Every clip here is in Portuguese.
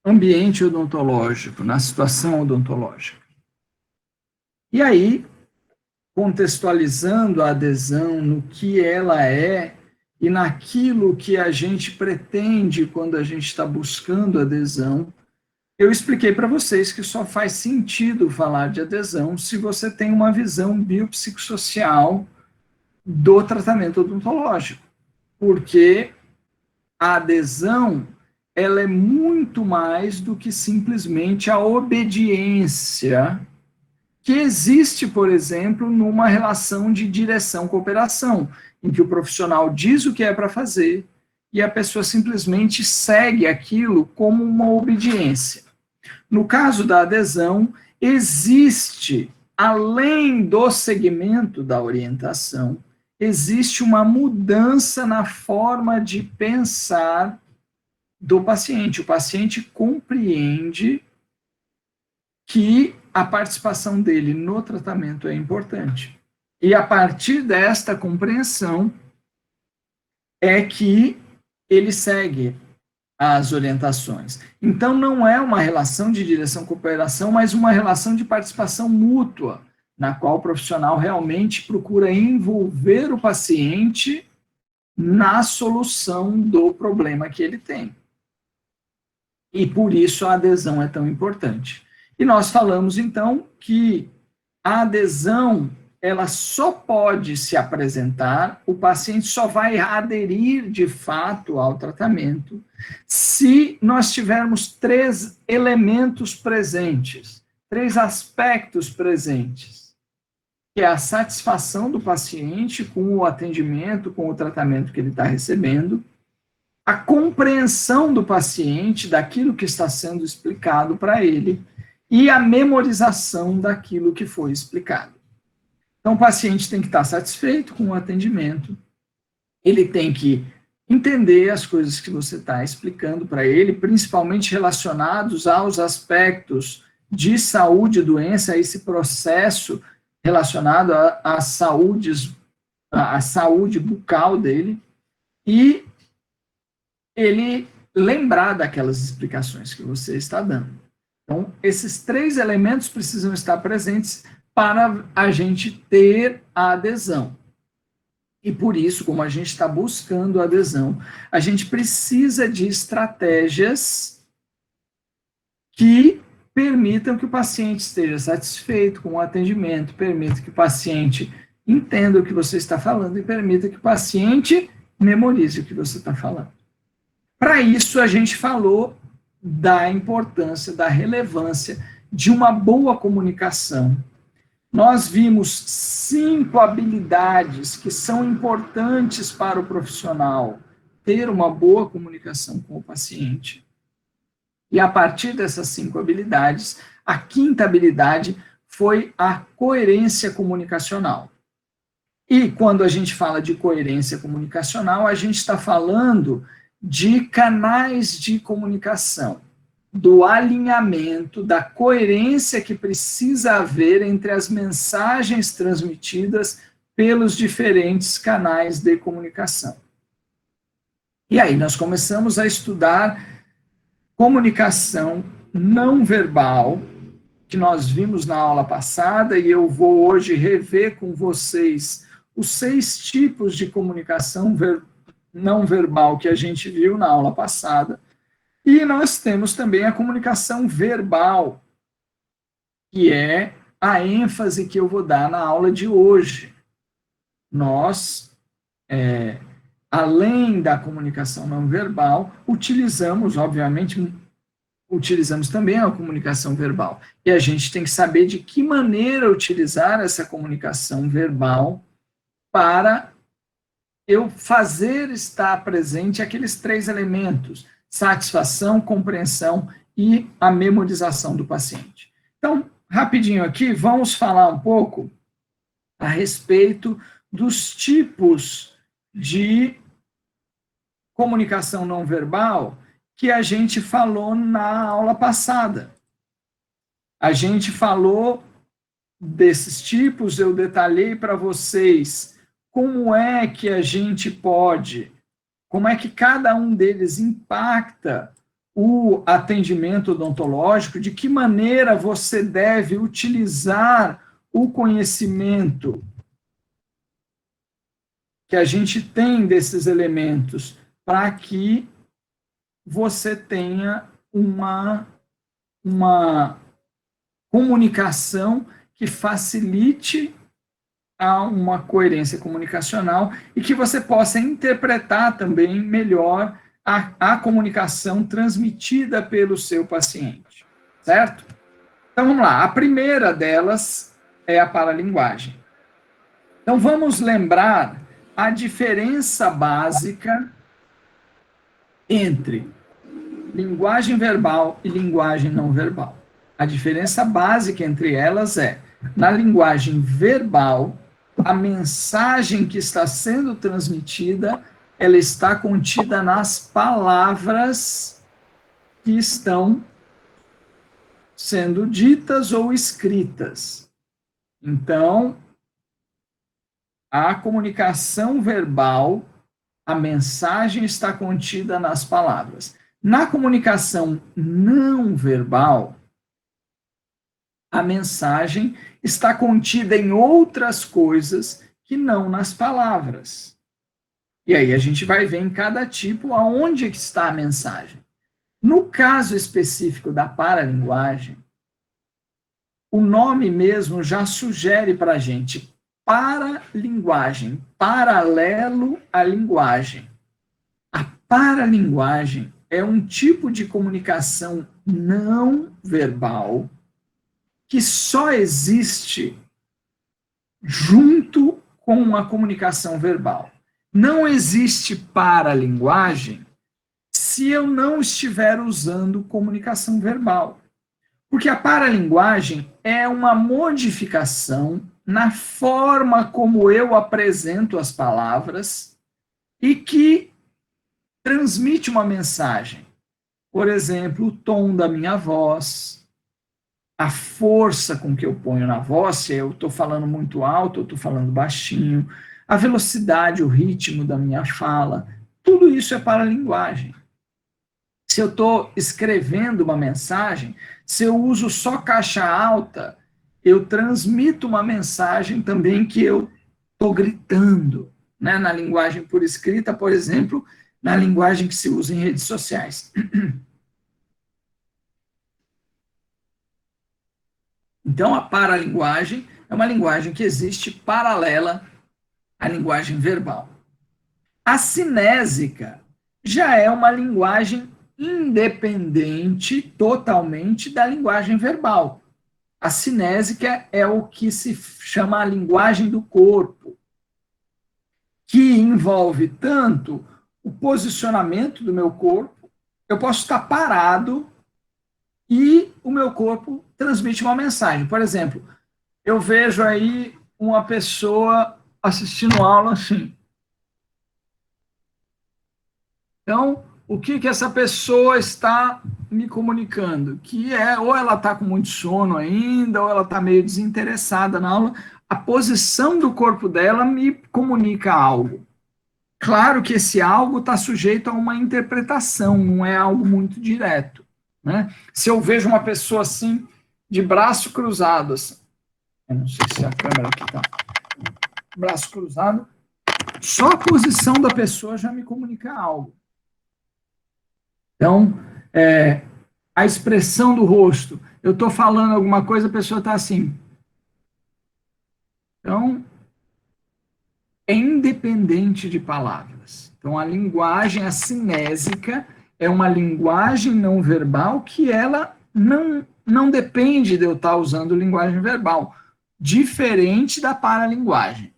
ambiente odontológico, na situação odontológica. E aí, contextualizando a adesão no que ela é e naquilo que a gente pretende quando a gente está buscando adesão, eu expliquei para vocês que só faz sentido falar de adesão se você tem uma visão biopsicossocial do tratamento odontológico, porque a adesão ela é muito mais do que simplesmente a obediência que existe, por exemplo, numa relação de direção-cooperação, em que o profissional diz o que é para fazer e a pessoa simplesmente segue aquilo como uma obediência. No caso da adesão, existe, além do segmento da orientação, existe uma mudança na forma de pensar do paciente. O paciente compreende que a participação dele no tratamento é importante. E a partir desta compreensão é que ele segue as orientações. Então, não é uma relação de direção-cooperação, mas uma relação de participação mútua, na qual o profissional realmente procura envolver o paciente na solução do problema que ele tem. E por isso a adesão é tão importante. E nós falamos, então, que a adesão ela só pode se apresentar, o paciente só vai aderir de fato ao tratamento se nós tivermos 3 elementos presentes, 3 aspectos presentes, que é a satisfação do paciente com o atendimento, com o tratamento que ele está recebendo, a compreensão do paciente daquilo que está sendo explicado para ele e a memorização daquilo que foi explicado. Então, o paciente tem que estar satisfeito com o atendimento, ele tem que entender as coisas que você está explicando para ele, principalmente relacionados aos aspectos de saúde e doença, esse processo relacionado à saúde bucal dele, e ele lembrar daquelas explicações que você está dando. Então, esses 3 elementos precisam estar presentes para a gente ter a adesão. E por isso, como a gente está buscando a adesão, a gente precisa de estratégias que permitam que o paciente esteja satisfeito com o atendimento, permita que o paciente entenda o que você está falando e permita que o paciente memorize o que você está falando. Para isso, a gente falou da importância, da relevância de uma boa comunicação. Nós vimos 5 habilidades que são importantes para o profissional ter uma boa comunicação com o paciente. E a partir dessas 5 habilidades, a 5ª habilidade foi a coerência comunicacional. E quando a gente fala de coerência comunicacional, a gente está falando de canais de comunicação, do alinhamento, da coerência que precisa haver entre as mensagens transmitidas pelos diferentes canais de comunicação. E aí nós começamos a estudar comunicação não verbal, que nós vimos na aula passada, e eu vou hoje rever com vocês os 6 tipos de comunicação não verbal que a gente viu na aula passada. E nós temos também a comunicação verbal, que é a ênfase que eu vou dar na aula de hoje. Nós, além da comunicação não verbal, utilizamos também a comunicação verbal. E a gente tem que saber de que maneira utilizar essa comunicação verbal para eu fazer estar presente aqueles 3 elementos: satisfação, compreensão e a memorização do paciente. Então, rapidinho aqui, vamos falar um pouco a respeito dos tipos de comunicação não verbal que a gente falou na aula passada. A gente falou desses tipos, eu detalhei para vocês como é que a gente pode, como é que cada um deles impacta o atendimento odontológico, de que maneira você deve utilizar o conhecimento que a gente tem desses elementos para que você tenha uma comunicação que facilite uma coerência comunicacional e que você possa interpretar também melhor a comunicação transmitida pelo seu paciente, certo? Então vamos lá, a primeira delas é a paralinguagem. Então vamos lembrar a diferença básica entre linguagem verbal e linguagem não verbal. A diferença básica entre elas é, na linguagem verbal, a mensagem que está sendo transmitida, ela está contida nas palavras que estão sendo ditas ou escritas. Então, a comunicação verbal, a mensagem está contida nas palavras. Na comunicação não verbal, a mensagem está contida em outras coisas que não nas palavras. E aí a gente vai ver em cada tipo aonde que está a mensagem. No caso específico da paralinguagem, o nome mesmo já sugere para a gente paralinguagem, paralelo à linguagem. A paralinguagem é um tipo de comunicação não verbal que só existe junto com a comunicação verbal. Não existe paralinguagem se eu não estiver usando comunicação verbal. Porque a paralinguagem é uma modificação na forma como eu apresento as palavras e que transmite uma mensagem. Por exemplo, o tom da minha voz, a força com que eu ponho na voz, se eu estou falando muito alto, eu estou falando baixinho, a velocidade, o ritmo da minha fala, tudo isso é paralinguagem. Se eu estou escrevendo uma mensagem, se eu uso só caixa alta, eu transmito uma mensagem também que eu estou gritando, né? Na linguagem por escrita, por exemplo, na linguagem que se usa em redes sociais. Então, a paralinguagem é uma linguagem que existe paralela à linguagem verbal. A cinésica já é uma linguagem independente totalmente da linguagem verbal. A cinésica é o que se chama a linguagem do corpo, que envolve tanto o posicionamento do meu corpo, eu posso estar parado e o meu corpo transmite uma mensagem. Por exemplo, eu vejo aí uma pessoa assistindo aula assim. Então, o que essa pessoa está me comunicando? Que é, ou ela está com muito sono ainda, ou ela está meio desinteressada na aula. A posição do corpo dela me comunica algo. Claro que esse algo está sujeito a uma interpretação, não é algo muito direto. Né? Se eu vejo uma pessoa assim, de braço cruzado, assim, eu não sei se a câmera aqui está, braço cruzado, só a posição da pessoa já me comunica algo. Então, a expressão do rosto, eu estou falando alguma coisa, a pessoa está assim. Então, é independente de palavras. Então, a linguagem, a cinésica, é uma linguagem não verbal que ela não depende de eu estar usando linguagem verbal, diferente da paralinguagem.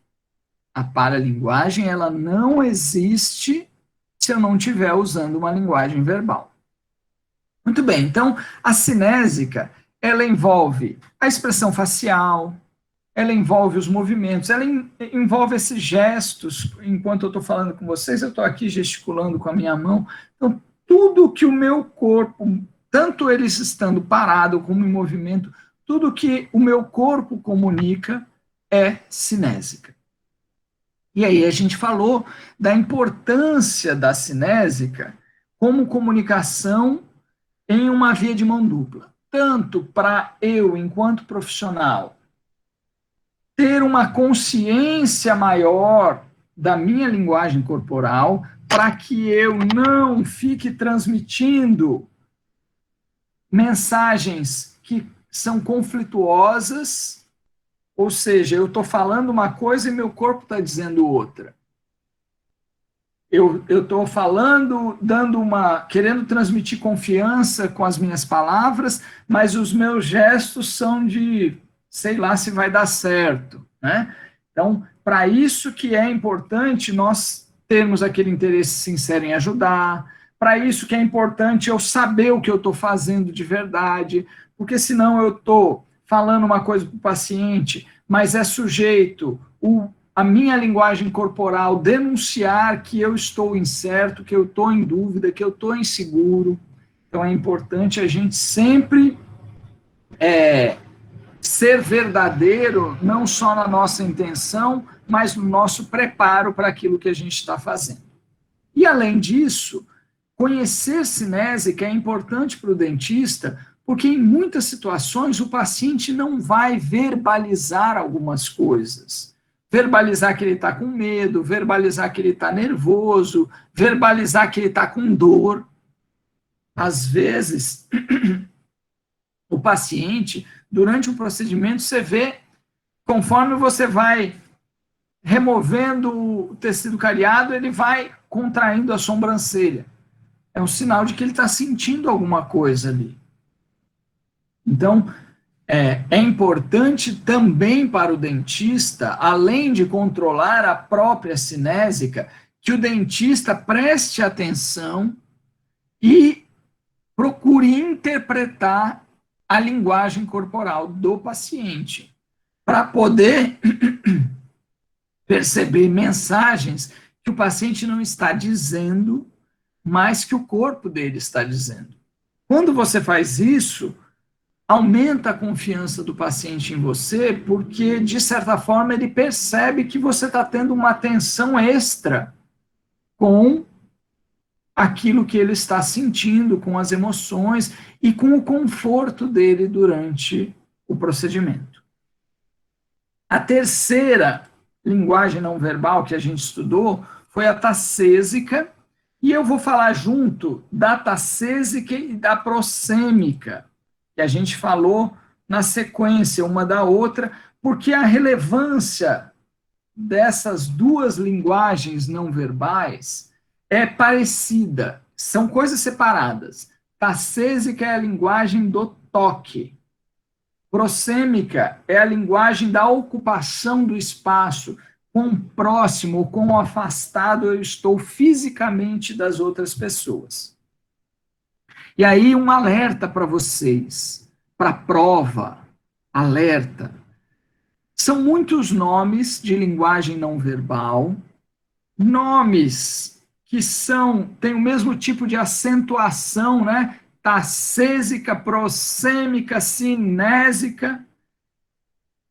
A paralinguagem, ela não existe se eu não estiver usando uma linguagem verbal. Muito bem, então, a cinésica, ela envolve a expressão facial, ela envolve os movimentos, ela envolve esses gestos. Enquanto eu estou falando com vocês, eu estou aqui gesticulando com a minha mão. Então, tudo que o meu corpo, tanto eles estando parado como em movimento, tudo que o meu corpo comunica é cinésica. E aí a gente falou da importância da cinésica como comunicação em uma via de mão dupla, tanto para eu, enquanto profissional, ter uma consciência maior da minha linguagem corporal, para que eu não fique transmitindo mensagens que são conflituosas, ou seja, eu estou falando uma coisa e meu corpo está dizendo outra. Eu estou falando, querendo transmitir confiança com as minhas palavras, mas os meus gestos são de, sei lá se vai dar certo, né? Então, para isso que é importante nós termos aquele interesse sincero em ajudar, para isso que é importante eu saber o que eu estou fazendo de verdade, porque senão eu estou falando uma coisa para o paciente, mas é sujeito a minha linguagem corporal denunciar que eu estou incerto, que eu estou em dúvida, que eu estou inseguro. Então é importante a gente sempre ser verdadeiro, não só na nossa intenção, mas no nosso preparo para aquilo que a gente está fazendo. E além disso, conhecer cinésica é importante para o dentista, porque em muitas situações o paciente não vai verbalizar algumas coisas. Verbalizar que ele está com medo, verbalizar que ele está nervoso, verbalizar que ele está com dor. Às vezes, o paciente, durante o procedimento, você vê, conforme você vai removendo o tecido cariado, ele vai contraindo a sobrancelha. É um sinal de que ele está sentindo alguma coisa ali. Então, é importante também para o dentista, além de controlar a própria cinésica, que o dentista preste atenção e procure interpretar a linguagem corporal do paciente, para poder perceber mensagens que o paciente não está dizendo, mas que o corpo dele está dizendo. Quando você faz isso, aumenta a confiança do paciente em você, porque, de certa forma, ele percebe que você está tendo uma atenção extra com aquilo que ele está sentindo, com as emoções e com o conforto dele durante o procedimento. A terceira linguagem não verbal que a gente estudou foi a tassêsica, e eu vou falar junto da tassêsica e da prosêmica, que a gente falou na sequência uma da outra, porque a relevância dessas duas linguagens não verbais é parecida, são coisas separadas. Tassêsica é a linguagem do toque, prosêmica é a linguagem da ocupação do espaço, quão próximo ou quão afastado eu estou fisicamente das outras pessoas. E aí um alerta para vocês, para a prova, alerta. São muitos nomes de linguagem não verbal, nomes que têm o mesmo tipo de acentuação, né? Tassêsica, prosêmica, cinésica.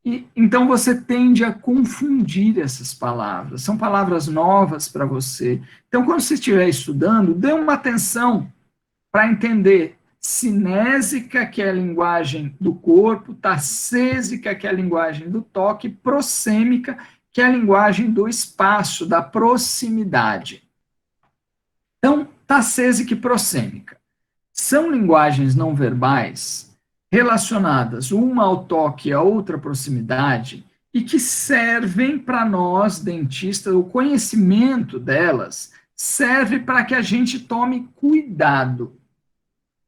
E, então você tende a confundir essas palavras. São palavras novas para você. Então, quando você estiver estudando, dê uma atenção para entender cinésica, que é a linguagem do corpo, tassêsica, que é a linguagem do toque, prosêmica, que é a linguagem do espaço, da proximidade. Então, tassêsica e prosêmica são linguagens não verbais relacionadas uma ao toque e a outra à proximidade e que servem para nós, dentistas, o conhecimento delas serve para que a gente tome cuidado.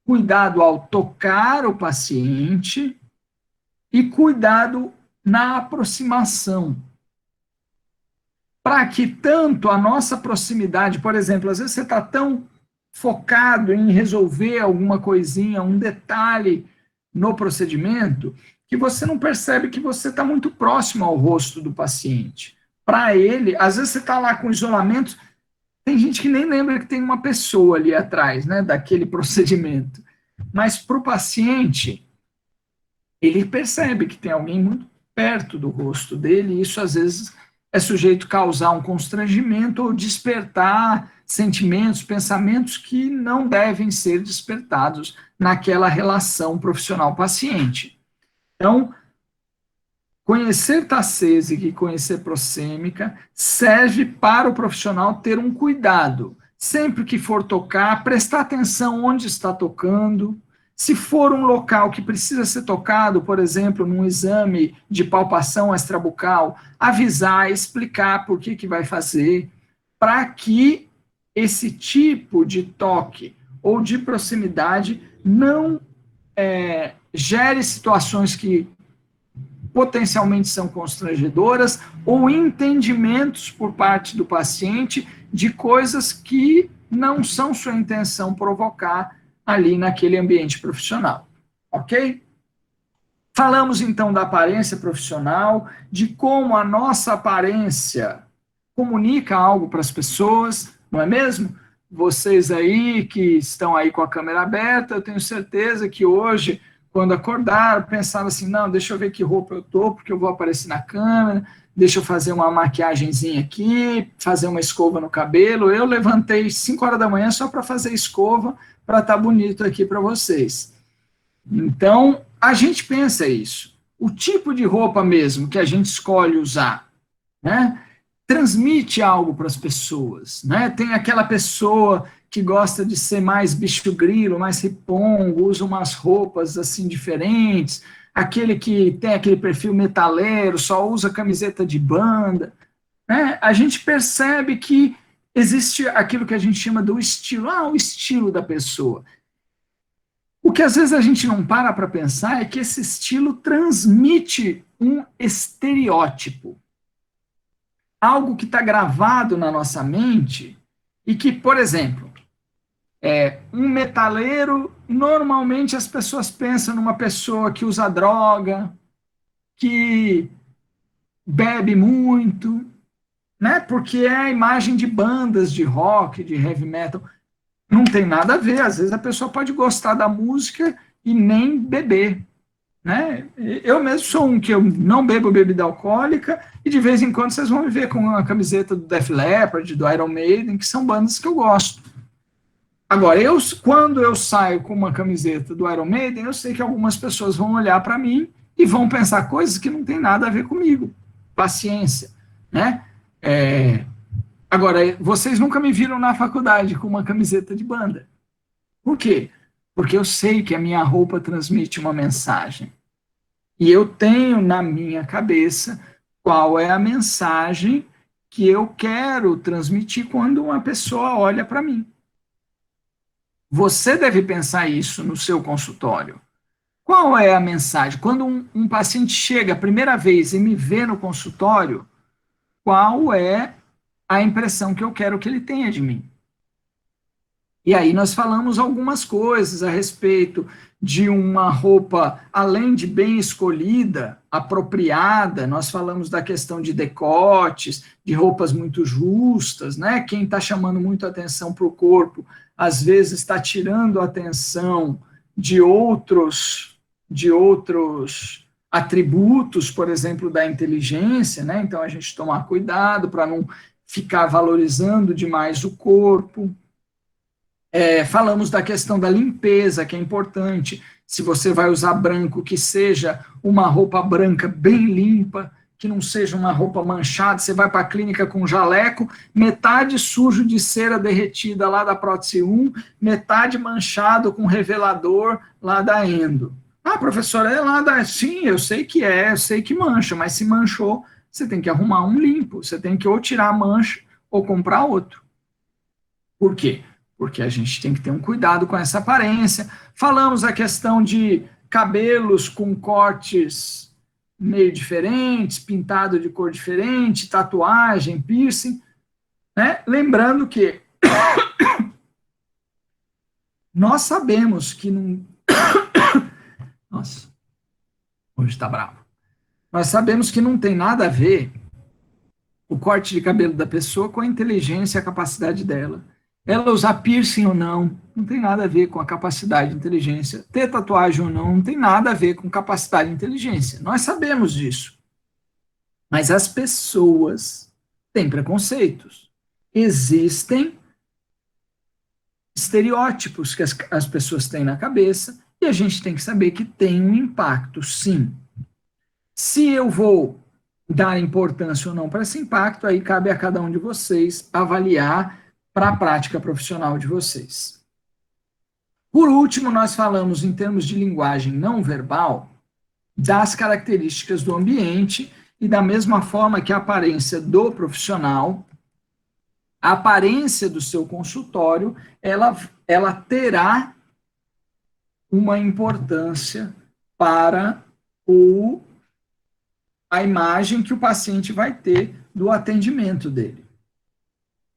Cuidado ao tocar o paciente e cuidado na aproximação. Para que tanto a nossa proximidade, por exemplo, às vezes você está tão focado em resolver alguma coisinha, um detalhe no procedimento, que você não percebe que você está muito próximo ao rosto do paciente. Para ele, às vezes você está lá com isolamento, tem gente que nem lembra que tem uma pessoa ali atrás, né, daquele procedimento. Mas para o paciente, ele percebe que tem alguém muito perto do rosto dele, e isso às vezes é sujeito a causar um constrangimento ou despertar sentimentos, pensamentos que não devem ser despertados naquela relação profissional-paciente. Então, conhecer Tassesic e conhecer Prosêmica serve para o profissional ter um cuidado. Sempre que for tocar, prestar atenção onde está tocando. Se for um local que precisa ser tocado, por exemplo, num exame de palpação extrabucal, avisar, explicar por que vai fazer, para que esse tipo de toque ou de proximidade não gere situações que potencialmente são constrangedoras ou entendimentos por parte do paciente de coisas que não são sua intenção provocar ali naquele ambiente profissional, ok? Falamos então da aparência profissional, de como a nossa aparência comunica algo para as pessoas, não é mesmo? Vocês aí que estão aí com a câmera aberta, eu tenho certeza que hoje, quando acordaram, pensaram assim, não, deixa eu ver que roupa eu tô, porque eu vou aparecer na câmera, deixa eu fazer uma maquiagenzinha aqui, fazer uma escova no cabelo. Eu levantei 5 horas da manhã só para fazer escova, para estar bonito aqui para vocês. Então, a gente pensa isso. O tipo de roupa mesmo que a gente escolhe usar, né, transmite algo para as pessoas, né? Tem aquela pessoa que gosta de ser mais bicho grilo, mais ripongo, usa umas roupas assim diferentes, aquele que tem aquele perfil metaleiro, só usa camiseta de banda, né? A gente percebe que existe aquilo que a gente chama do estilo, o estilo da pessoa. O que às vezes a gente não para pensar é que esse estilo transmite um estereótipo, algo que está gravado na nossa mente e que, por exemplo, um metaleiro, normalmente as pessoas pensam numa pessoa que usa droga, que bebe muito, né? Porque é a imagem de bandas de rock, de heavy metal. Não tem nada a ver, às vezes a pessoa pode gostar da música e nem beber, né? Eu mesmo sou um que eu não bebo bebida alcoólica e de vez em quando vocês vão me ver com uma camiseta do Def Leppard, do Iron Maiden, que são bandas que eu gosto. Agora, quando eu saio com uma camiseta do Iron Maiden, eu sei que algumas pessoas vão olhar para mim e vão pensar coisas que não tem nada a ver comigo. Paciência, né? Agora, vocês nunca me viram na faculdade com uma camiseta de banda. Por quê? Porque eu sei que a minha roupa transmite uma mensagem. E eu tenho na minha cabeça qual é a mensagem que eu quero transmitir quando uma pessoa olha para mim. Você deve pensar isso no seu consultório. Qual é a mensagem? Quando um paciente chega a primeira vez e me vê no consultório, qual é a impressão que eu quero que ele tenha de mim? E aí nós falamos algumas coisas a respeito de uma roupa, além de bem escolhida, apropriada, nós falamos da questão de decotes, de roupas muito justas, né? Quem está chamando muito atenção para o corpo, às vezes está tirando a atenção de outros atributos, por exemplo, da inteligência, né? Então a gente tomar cuidado para não ficar valorizando demais o corpo. Falamos da questão da limpeza, que é importante. Se você vai usar branco, que seja uma roupa branca bem limpa, que não seja uma roupa manchada. Você vai para a clínica com jaleco, metade sujo de cera derretida lá da prótese 1, metade manchado com revelador lá da endo. Professor, é lá da... Sim, eu sei que mancha, mas se manchou, você tem que arrumar um limpo, você tem que ou tirar a mancha ou comprar outro. Por quê? Porque a gente tem que ter um cuidado com essa aparência. Falamos a questão de cabelos com cortes meio diferentes, pintado de cor diferente, tatuagem, piercing, né? Lembrando que nós sabemos que não... Nossa, hoje está bravo. Nós sabemos que não tem nada a ver o corte de cabelo da pessoa com a inteligência e a capacidade dela. Ela usar piercing ou não tem nada a ver com a capacidade de inteligência. Ter tatuagem ou não tem nada a ver com capacidade de inteligência. Nós sabemos disso. Mas as pessoas têm preconceitos. Existem estereótipos que as pessoas têm na cabeça e a gente tem que saber que tem um impacto, sim. Se eu vou dar importância ou não para esse impacto, aí cabe a cada um de vocês avaliar para a prática profissional de vocês. Por último, nós falamos em termos de linguagem não verbal, das características do ambiente e da mesma forma que a aparência do profissional, a aparência do seu consultório, ela terá uma importância para a imagem que o paciente vai ter do atendimento dele.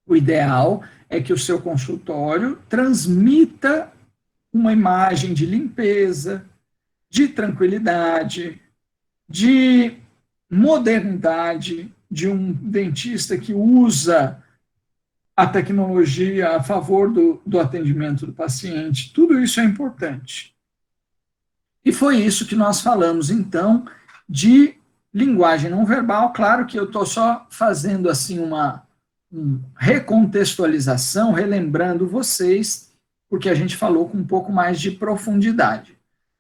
O ideal é que o seu consultório transmita uma imagem de limpeza, de tranquilidade, de modernidade, de um dentista que usa a tecnologia a favor do atendimento do paciente. Tudo isso é importante. E foi isso que nós falamos, então, de linguagem não verbal. Claro que eu estou só fazendo assim uma recontextualização, relembrando vocês, porque a gente falou com um pouco mais de profundidade.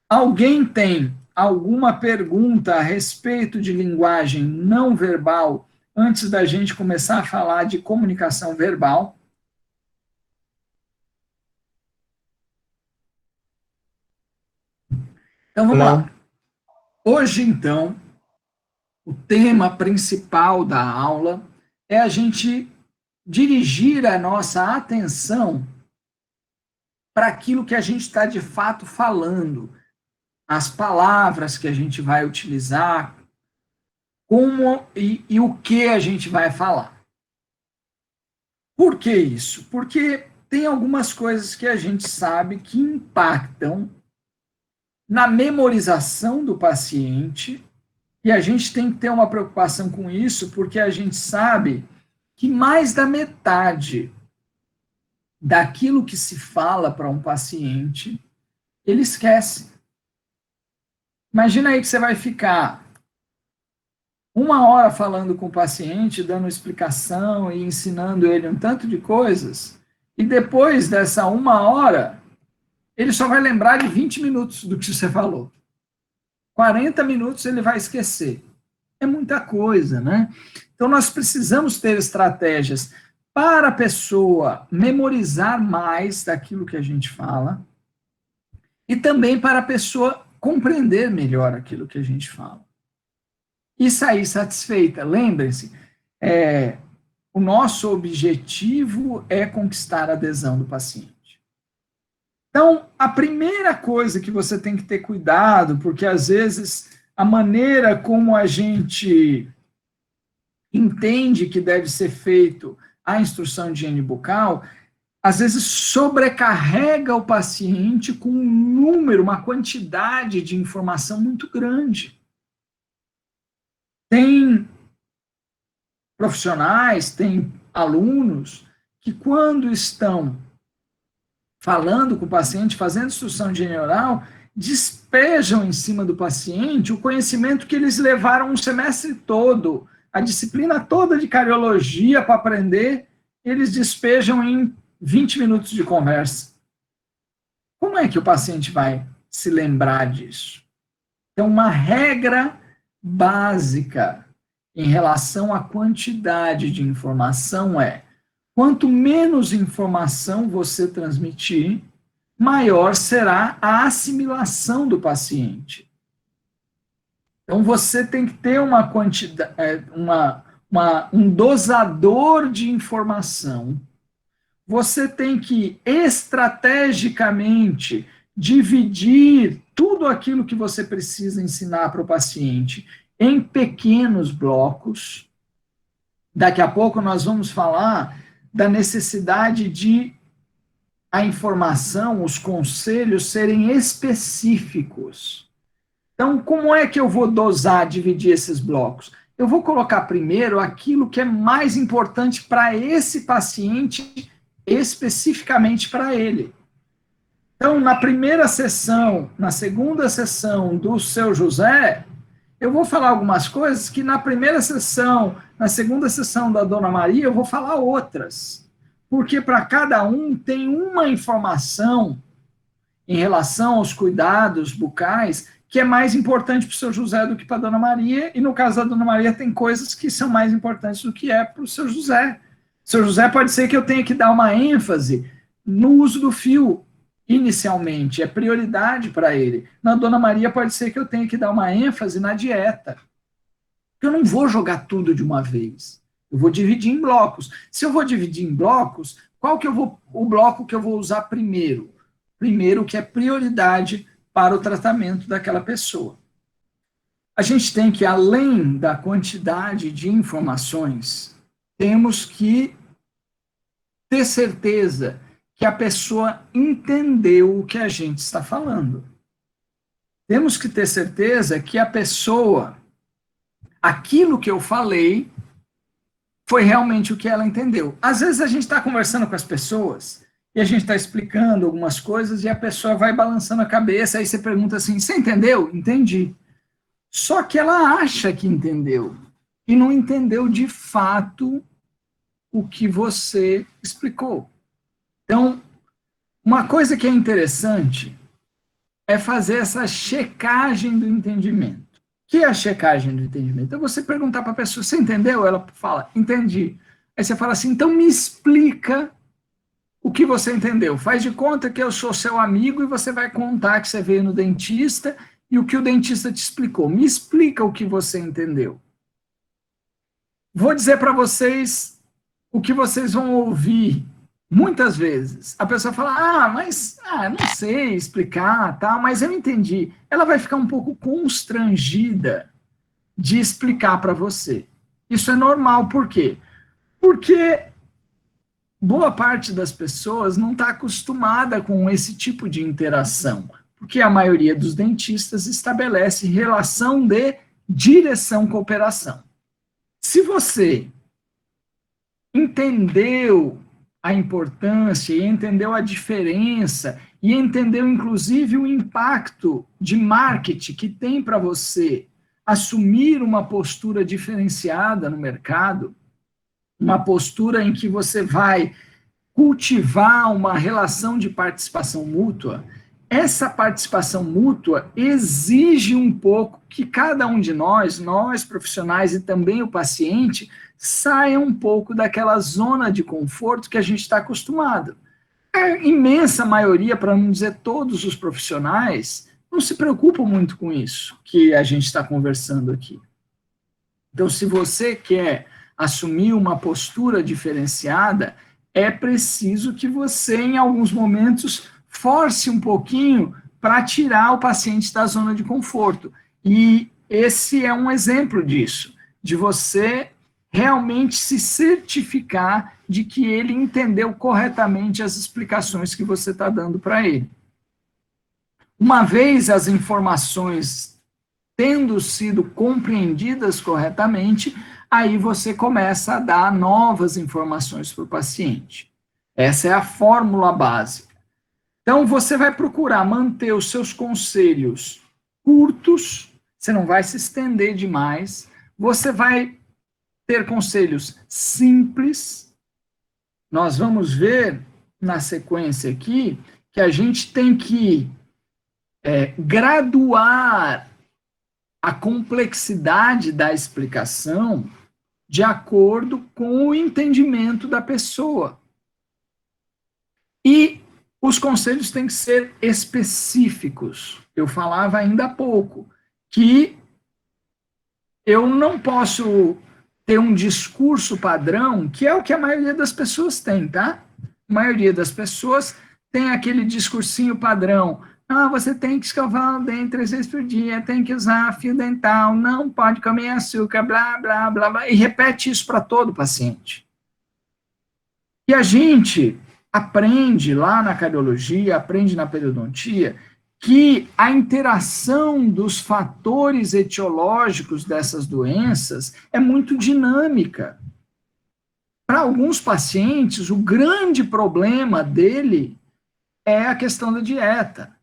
Alguém tem alguma pergunta a respeito de linguagem não verbal antes da gente começar a falar de comunicação verbal? Então vamos lá. Hoje, então, o tema principal da aula é a gente dirigir a nossa atenção para aquilo que a gente está de fato falando, as palavras que a gente vai utilizar, como e o que a gente vai falar. Por que isso? Porque tem algumas coisas que a gente sabe que impactam na memorização do paciente, e a gente tem que ter uma preocupação com isso, porque a gente sabe que mais da metade daquilo que se fala para um paciente, ele esquece. Imagina aí que você vai ficar 1 hora falando com o paciente, dando explicação e ensinando ele um tanto de coisas, e depois dessa 1 hora, ele só vai lembrar de 20 minutos do que você falou. 40 minutos ele vai esquecer. É muita coisa, né? Então, nós precisamos ter estratégias para a pessoa memorizar mais daquilo que a gente fala e também para a pessoa compreender melhor aquilo que a gente fala. E sair satisfeita. Lembrem-se, o nosso objetivo é conquistar a adesão do paciente. Então, a primeira coisa que você tem que ter cuidado, porque às vezes a maneira como a gente entende que deve ser feito a instrução de higiene bucal, às vezes sobrecarrega o paciente com um número, uma quantidade de informação muito grande. Tem profissionais, tem alunos que quando estão falando com o paciente, fazendo instrução de higiene oral, despejam em cima do paciente o conhecimento que eles levaram um semestre todo, a disciplina toda de cariologia para aprender, eles despejam em 20 minutos de conversa. Como é que o paciente vai se lembrar disso? Então, uma regra básica em relação à quantidade de informação é: quanto menos informação você transmitir, maior será a assimilação do paciente. Então, você tem que ter uma quantidade, um dosador de informação. Você tem que estrategicamente dividir tudo aquilo que você precisa ensinar para o paciente em pequenos blocos. Daqui a pouco nós vamos falar da necessidade de a informação, os conselhos serem específicos. Então, como é que eu vou dosar, dividir esses blocos? Eu vou colocar primeiro aquilo que é mais importante para esse paciente, especificamente para ele. Então, na primeira sessão, na segunda sessão do seu José, eu vou falar algumas coisas que na primeira sessão, na segunda sessão da Dona Maria, eu vou falar outras. Porque para cada um tem uma informação em relação aos cuidados bucais que é mais importante para o seu José do que para a Dona Maria, e no caso da Dona Maria tem coisas que são mais importantes do que é para o seu José. Seu José pode ser que eu tenha que dar uma ênfase no uso do fio inicialmente, é prioridade para ele. Na Dona Maria pode ser que eu tenha que dar uma ênfase na dieta. Eu não vou jogar tudo de uma vez. Eu vou dividir em blocos. Se eu vou dividir em blocos, qual que o bloco que eu vou usar primeiro? Primeiro, que é prioridade para o tratamento daquela pessoa. A gente tem que, além da quantidade de informações, temos que ter certeza que a pessoa entendeu o que a gente está falando. Temos que ter certeza que a pessoa, aquilo que eu falei, foi realmente o que ela entendeu. Às vezes a gente está conversando com as pessoas e a gente está explicando algumas coisas e a pessoa vai balançando a cabeça, aí você pergunta assim, você entendeu? Entendi. Só que ela acha que entendeu e não entendeu de fato o que você explicou. Então, uma coisa que é interessante é fazer essa checagem do entendimento. O que é a checagem do entendimento? É você perguntar para a pessoa, você entendeu? Ela fala, entendi. Aí você fala assim, então me explica o que você entendeu. Faz de conta que eu sou seu amigo e você vai contar que você veio no dentista e o que o dentista te explicou. Me explica o que você entendeu. Vou dizer para vocês o que vocês vão ouvir muitas vezes. A pessoa fala, não sei explicar, tá, mas eu entendi. Ela vai ficar um pouco constrangida de explicar para você. Isso é normal, por quê? Porque boa parte das pessoas não está acostumada com esse tipo de interação, porque a maioria dos dentistas estabelece relação de direção-cooperação. Se você entendeu a importância e entendeu a diferença e entendeu inclusive o impacto de marketing que tem para você assumir uma postura diferenciada no mercado, uma postura em que você vai cultivar uma relação de participação mútua, essa participação mútua exige um pouco que cada um de nós profissionais e também o paciente, saia um pouco daquela zona de conforto que a gente está acostumado. A imensa maioria, para não dizer todos os profissionais, não se preocupam muito com isso que a gente está conversando aqui. Então, se você quer assumir uma postura diferenciada, é preciso que você, em alguns momentos, force um pouquinho para tirar o paciente da zona de conforto. E esse é um exemplo disso, de você realmente se certificar de que ele entendeu corretamente as explicações que você está dando para ele. Uma vez as informações tendo sido compreendidas corretamente, aí você começa a dar novas informações para o paciente. Essa é a fórmula básica. Então, você vai procurar manter os seus conselhos curtos, você não vai se estender demais, você vai ter conselhos simples. Nós vamos ver na sequência aqui que a gente tem que graduar a complexidade da explicação de acordo com o entendimento da pessoa. E os conselhos têm que ser específicos. Eu falava ainda há pouco que eu não posso ter um discurso padrão, que é o que a maioria das pessoas tem, tá? A maioria das pessoas tem aquele discursinho padrão. Você tem que escovar o dente 3 vezes por dia, tem que usar fio dental, não pode comer açúcar, blá, blá, blá, blá, e repete isso para todo paciente. E a gente aprende lá na cardiologia, aprende na periodontia, que a interação dos fatores etiológicos dessas doenças é muito dinâmica. Para alguns pacientes, o grande problema dele é a questão da dieta.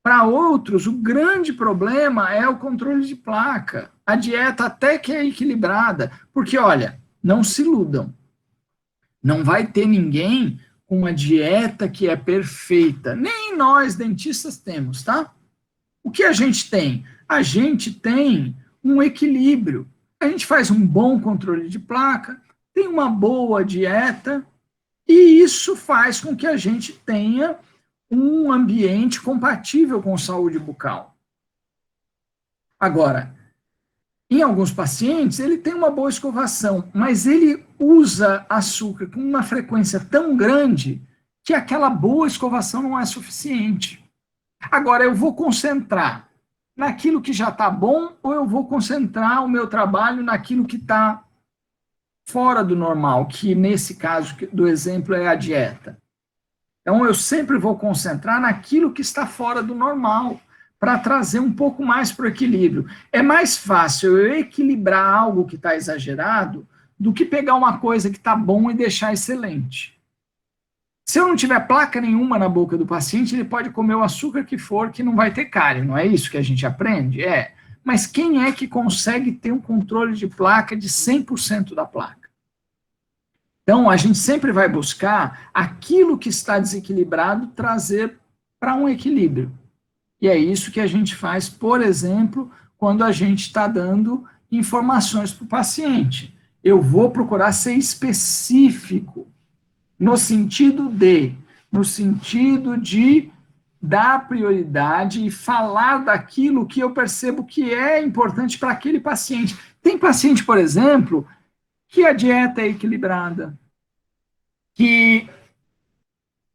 Para outros, o grande problema é o controle de placa. A dieta até que é equilibrada, porque, olha, não se iludam. Não vai ter ninguém com uma dieta que é perfeita. Nem nós, dentistas, temos, tá? O que a gente tem? A gente tem um equilíbrio. A gente faz um bom controle de placa, tem uma boa dieta, e isso faz com que a gente tenha um ambiente compatível com saúde bucal. Agora, em alguns pacientes, ele tem uma boa escovação, mas ele usa açúcar com uma frequência tão grande que aquela boa escovação não é suficiente. Agora, eu vou concentrar naquilo que já está bom ou eu vou concentrar o meu trabalho naquilo que está fora do normal, que nesse caso do exemplo é a dieta. Então, eu sempre vou concentrar naquilo que está fora do normal, para trazer um pouco mais para o equilíbrio. É mais fácil eu equilibrar algo que está exagerado do que pegar uma coisa que está bom e deixar excelente. Se eu não tiver placa nenhuma na boca do paciente, ele pode comer o açúcar que for, que não vai ter cárie. Não é isso que a gente aprende? É. Mas quem é que consegue ter um controle de placa de 100% da placa? Então, a gente sempre vai buscar aquilo que está desequilibrado, trazer para um equilíbrio. E é isso que a gente faz, por exemplo, quando a gente está dando informações para o paciente. Eu vou procurar ser específico, no sentido de dar prioridade e falar daquilo que eu percebo que é importante para aquele paciente. Tem paciente, por exemplo, que a dieta é equilibrada, que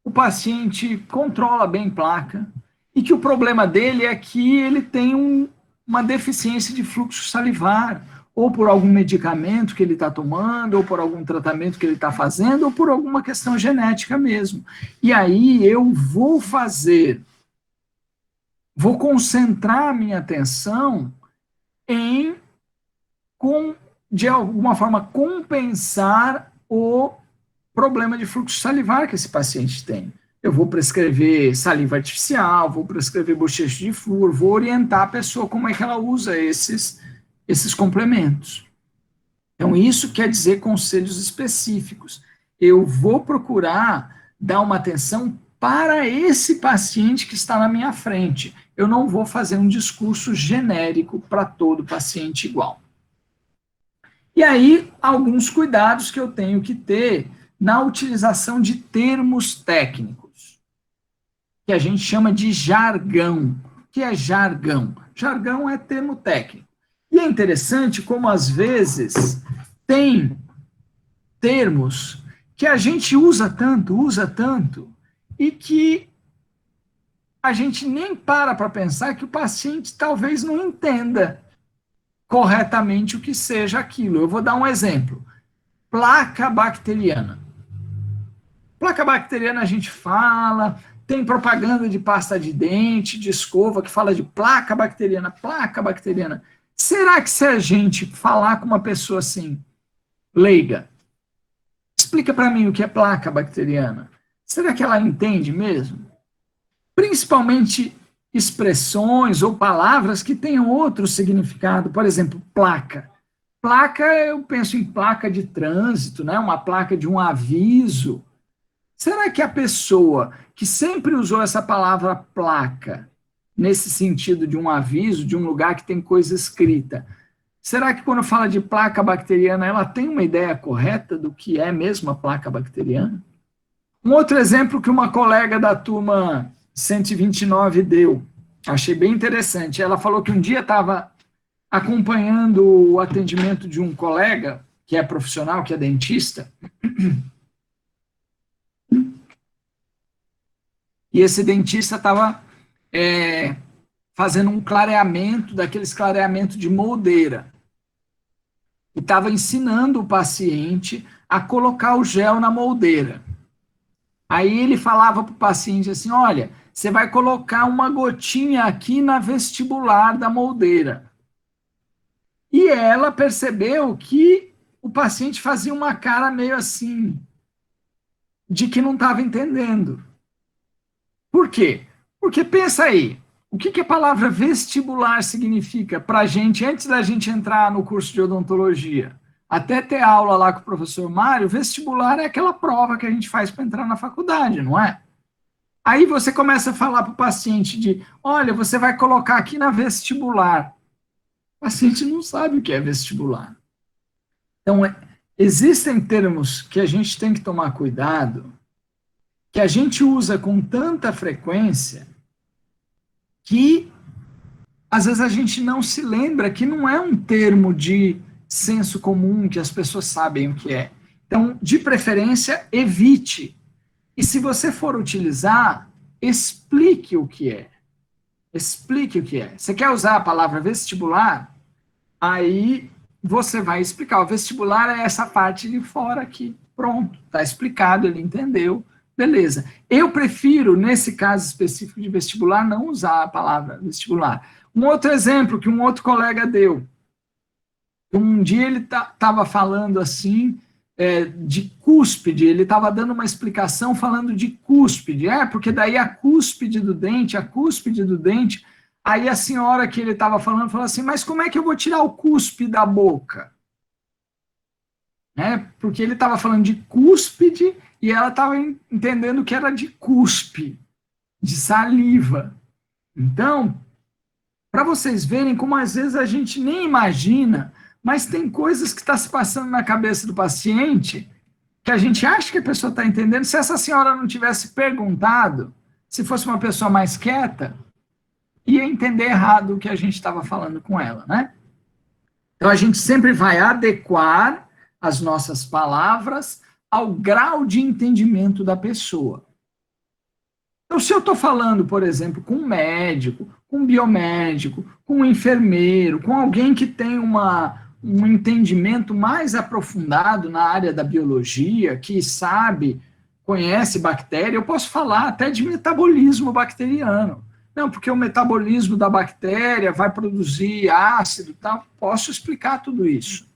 o paciente controla bem placa, e que o problema dele é que ele tem uma deficiência de fluxo salivar, ou por algum medicamento que ele está tomando, ou por algum tratamento que ele está fazendo, ou por alguma questão genética mesmo. E aí eu vou concentrar a minha atenção em, de alguma forma, compensar o problema de fluxo salivar que esse paciente tem. Eu vou prescrever saliva artificial, vou prescrever bochecho de flúor, vou orientar a pessoa como é que ela usa esses complementos. Então, isso quer dizer conselhos específicos. Eu vou procurar dar uma atenção para esse paciente que está na minha frente. Eu não vou fazer um discurso genérico para todo paciente igual. E aí, alguns cuidados que eu tenho que ter na utilização de termos técnicos, que a gente chama de jargão. O que é jargão? Jargão é termo técnico. E é interessante como, às vezes, tem termos que a gente usa tanto, e que a gente nem para pensar que o paciente talvez não entenda corretamente o que seja aquilo. Eu vou dar um exemplo. Placa bacteriana. Placa bacteriana a gente fala, tem propaganda de pasta de dente, de escova, que fala de placa bacteriana, placa bacteriana. Será que se a gente falar com uma pessoa assim, leiga, explica para mim o que é placa bacteriana, será que ela entende mesmo? Principalmente expressões ou palavras que tenham outro significado, por exemplo, placa. Placa, eu penso em placa de trânsito, né? Uma placa de um aviso. Será que a pessoa que sempre usou essa palavra placa, nesse sentido de um aviso, de um lugar que tem coisa escrita, será que quando fala de placa bacteriana, ela tem uma ideia correta do que é mesmo a placa bacteriana? Um outro exemplo que uma colega da turma 129 deu, achei bem interessante. Ela falou que um dia estava acompanhando o atendimento de um colega, que é profissional, que é dentista, e esse dentista estava fazendo um clareamento, daqueles clareamento de moldeira. E estava ensinando o paciente a colocar o gel na moldeira. Aí ele falava para o paciente assim, olha, você vai colocar uma gotinha aqui na vestibular da moldeira. E ela percebeu que o paciente fazia uma cara meio assim, de que não estava entendendo. Por quê? Porque pensa aí, O que que a palavra vestibular significa para a gente, antes da gente entrar no curso de odontologia? Até ter aula lá com o professor Mário, vestibular é aquela prova que a gente faz para entrar na faculdade, não é? Aí você começa a falar para o paciente de, olha, você vai colocar aqui na vestibular. O paciente não sabe o que é vestibular. Então, existem termos que a gente tem que tomar cuidado, que a gente usa com tanta frequência, que às vezes a gente não se lembra que não é um termo de senso comum, que as pessoas sabem o que é. Então, de preferência, evite. E se você for utilizar, explique o que é. Explique o que é. Você quer usar a palavra vestibular? Aí você vai explicar. O vestibular é essa parte de fora aqui. Pronto, está explicado, ele entendeu. Beleza. Eu prefiro, nesse caso específico de vestibular, não usar a palavra vestibular. Um outro exemplo que um outro colega deu. Um dia ele estava falando assim, de cúspide, ele estava dando uma explicação falando de cúspide, porque daí a cúspide do dente, aí a senhora que ele estava falando falou assim, mas como é que eu vou tirar o cuspe da boca? Porque ele estava falando de cúspide e ela estava entendendo que era de cuspe, de saliva. Então, para vocês verem como às vezes a gente nem imagina, mas tem coisas que estão se passando na cabeça do paciente que a gente acha que a pessoa está entendendo. Se essa senhora não tivesse perguntado, se fosse uma pessoa mais quieta, ia entender errado o que a gente estava falando com ela, né? Então a gente sempre vai adequar as nossas palavras ao grau de entendimento da pessoa. Então, se eu estou falando, por exemplo, com um médico, com um biomédico, com um enfermeiro, com alguém que tem um entendimento mais aprofundado na área da biologia, que sabe, conhece bactéria, eu posso falar até de metabolismo bacteriano. Não, porque o metabolismo da bactéria vai produzir ácido e tal, posso explicar tudo isso.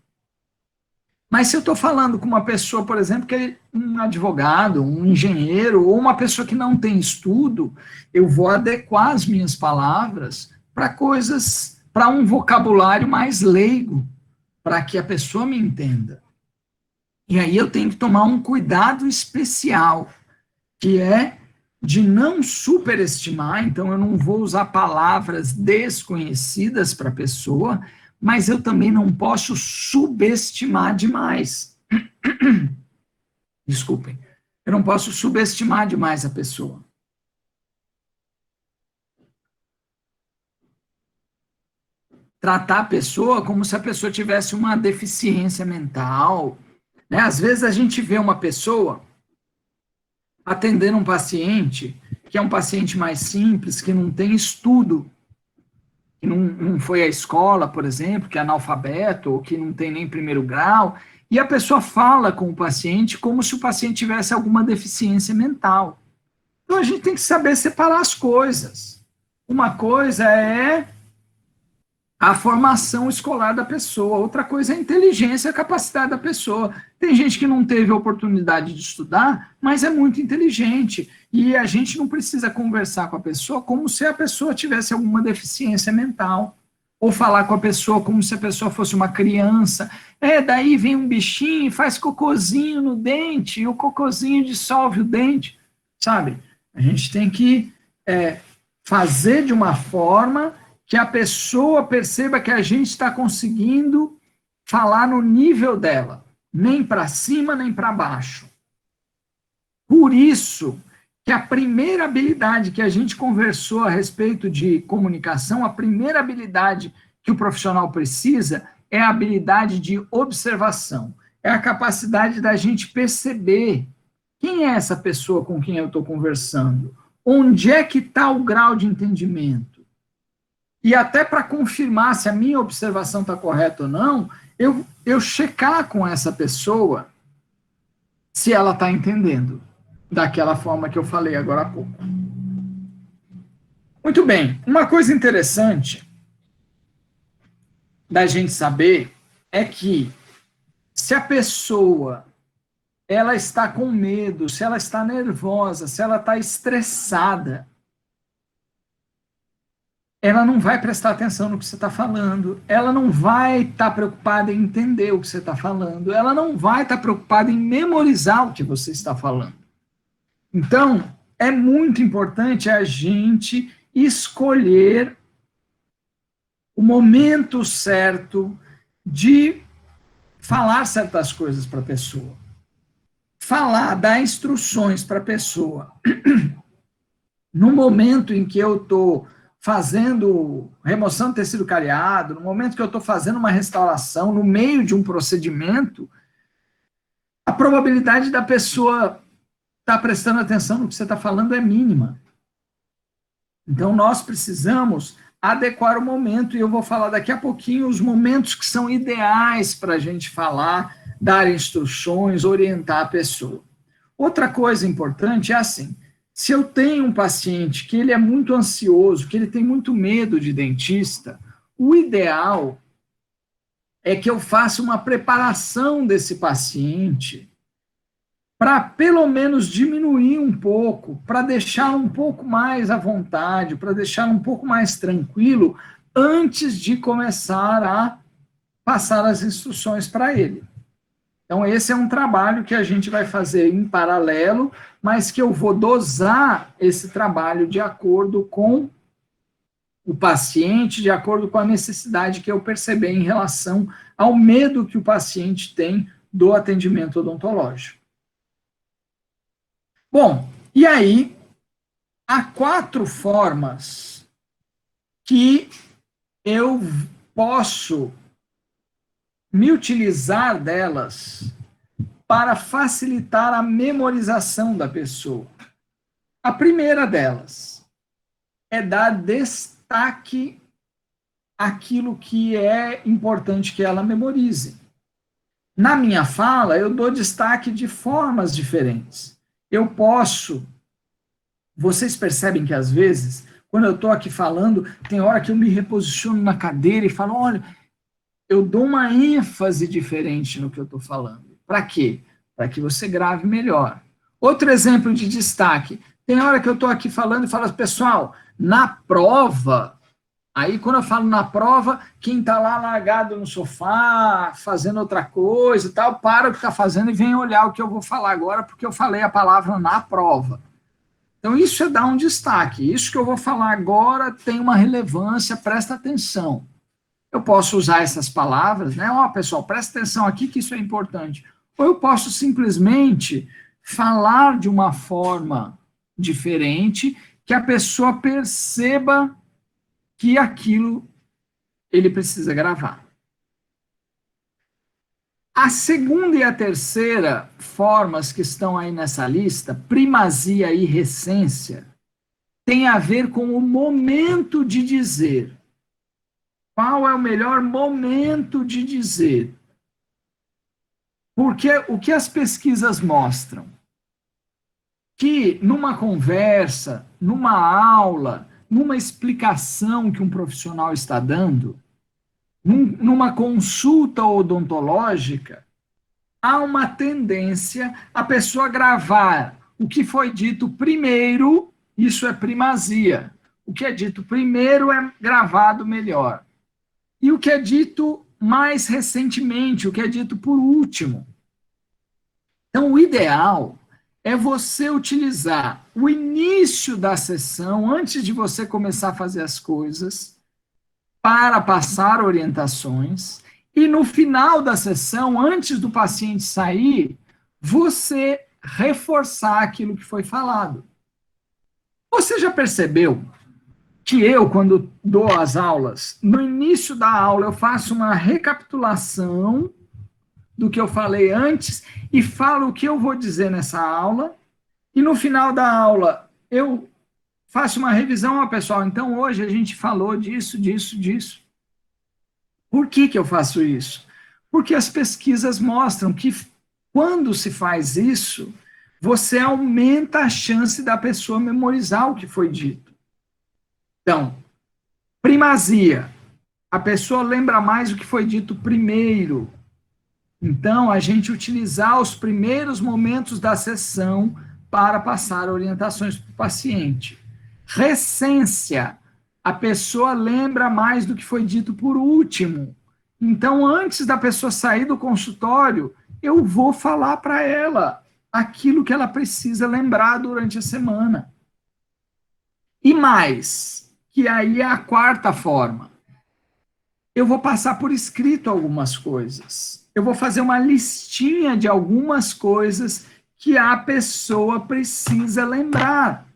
Mas se eu estou falando com uma pessoa, por exemplo, que é um advogado, um engenheiro, ou uma pessoa que não tem estudo, eu vou adequar as minhas palavras para coisas, para um vocabulário mais leigo, para que a pessoa me entenda. E aí eu tenho que tomar um cuidado especial, que é de não superestimar, então eu não vou usar palavras desconhecidas para a pessoa, mas eu também não posso subestimar demais. Desculpem. Eu não posso subestimar demais a pessoa. Tratar a pessoa como se a pessoa tivesse uma deficiência mental. Né? Às vezes a gente vê uma pessoa atendendo um paciente, que é um paciente mais simples, que não tem estudo, que não foi à escola, por exemplo, que é analfabeto, ou que não tem nem primeiro grau, e a pessoa fala com o paciente como se o paciente tivesse alguma deficiência mental. Então a gente tem que saber separar as coisas. Uma coisa é a formação escolar da pessoa, outra coisa é a inteligência e a capacidade da pessoa. Tem gente que não teve a oportunidade de estudar, mas é muito inteligente, e a gente não precisa conversar com a pessoa como se a pessoa tivesse alguma deficiência mental, ou falar com a pessoa como se a pessoa fosse uma criança. Daí vem um bichinho e faz cocôzinho no dente, e o cocôzinho dissolve o dente, sabe? A gente tem que fazer de uma forma que a pessoa perceba que a gente está conseguindo falar no nível dela, nem para cima, nem para baixo. Por isso que a primeira habilidade que a gente conversou a respeito de comunicação, a primeira habilidade que o profissional precisa é a habilidade de observação, é a capacidade da gente perceber quem é essa pessoa com quem eu estou conversando, onde é que está o grau de entendimento. E até para confirmar se a minha observação está correta ou não, eu checar com essa pessoa se ela está entendendo, daquela forma que eu falei agora há pouco. Muito bem, uma coisa interessante da gente saber é que se a pessoa ela está com medo, se ela está nervosa, se ela está estressada, ela não vai prestar atenção no que você está falando, ela não vai estar preocupada em entender o que você está falando, ela não vai estar preocupada em memorizar o que você está falando. Então, é muito importante a gente escolher o momento certo de falar certas coisas para a pessoa. Falar, dar instruções para a pessoa. No momento em que eu estou fazendo remoção de tecido cariado, no momento que eu estou fazendo uma restauração, no meio de um procedimento, a probabilidade da pessoa estar prestando atenção no que você está falando é mínima. Então, nós precisamos adequar o momento, e eu vou falar daqui a pouquinho os momentos que são ideais para a gente falar, dar instruções, orientar a pessoa. Outra coisa importante é assim, se eu tenho um paciente que ele é muito ansioso, que ele tem muito medo de dentista, o ideal é que eu faça uma preparação desse paciente para pelo menos diminuir um pouco, para deixar um pouco mais à vontade, para deixar um pouco mais tranquilo, antes de começar a passar as instruções para ele. Então, esse é um trabalho que a gente vai fazer em paralelo, mas que eu vou dosar esse trabalho de acordo com o paciente, de acordo com a necessidade que eu perceber em relação ao medo que o paciente tem do atendimento odontológico. Bom, e aí, há 4 formas que eu posso me utilizar delas para facilitar a memorização da pessoa. A primeira delas é dar destaque àquilo que é importante que ela memorize. Na minha fala, eu dou destaque de formas diferentes. Eu posso... Vocês percebem que, às vezes, quando eu estou aqui falando, tem hora que eu me reposiciono na cadeira e falo, olha, eu dou uma ênfase diferente no que eu estou falando. Para quê? Para que você grave melhor. Outro exemplo de destaque. Tem hora que eu estou aqui falando e falo, pessoal, na prova, aí quando eu falo na prova, quem está lá largado no sofá, fazendo outra coisa e tal, para o que está fazendo e vem olhar o que eu vou falar agora, porque eu falei a palavra na prova. Então, isso é dar um destaque. Isso que eu vou falar agora tem uma relevância, presta atenção. Eu posso usar essas palavras, né? Ó, pessoal, presta atenção aqui que isso é importante. Ou eu posso simplesmente falar de uma forma diferente que a pessoa perceba que aquilo ele precisa gravar. A segunda e a terceira formas que estão aí nessa lista, primazia e recência, tem a ver com o momento de dizer. Qual é o melhor momento de dizer? Porque o que as pesquisas mostram? Que numa conversa, numa aula, numa explicação que um profissional está dando, numa consulta odontológica, há uma tendência a pessoa gravar o que foi dito primeiro, isso é primazia. O que é dito primeiro é gravado melhor. E o que é dito mais recentemente, o que é dito por último. Então, o ideal é você utilizar o início da sessão, antes de você começar a fazer as coisas, para passar orientações, e no final da sessão, antes do paciente sair, você reforçar aquilo que foi falado. Você já percebeu que eu, quando dou as aulas, no início da aula eu faço uma recapitulação do que eu falei antes e falo o que eu vou dizer nessa aula, e no final da aula eu faço uma revisão, ó, pessoal, então hoje a gente falou disso, disso, disso. Por que eu faço isso? Porque as pesquisas mostram que quando se faz isso, você aumenta a chance da pessoa memorizar o que foi dito. Então, primazia. A pessoa lembra mais o que foi dito primeiro. Então, a gente utilizar os primeiros momentos da sessão para passar orientações para o paciente. Recência. a pessoa lembra mais do que foi dito por último. Então, antes da pessoa sair do consultório, eu vou falar para ela aquilo que ela precisa lembrar durante a semana. E mais, que aí é a quarta forma. Eu vou passar por escrito algumas coisas. Eu vou fazer uma listinha de algumas coisas que a pessoa precisa lembrar.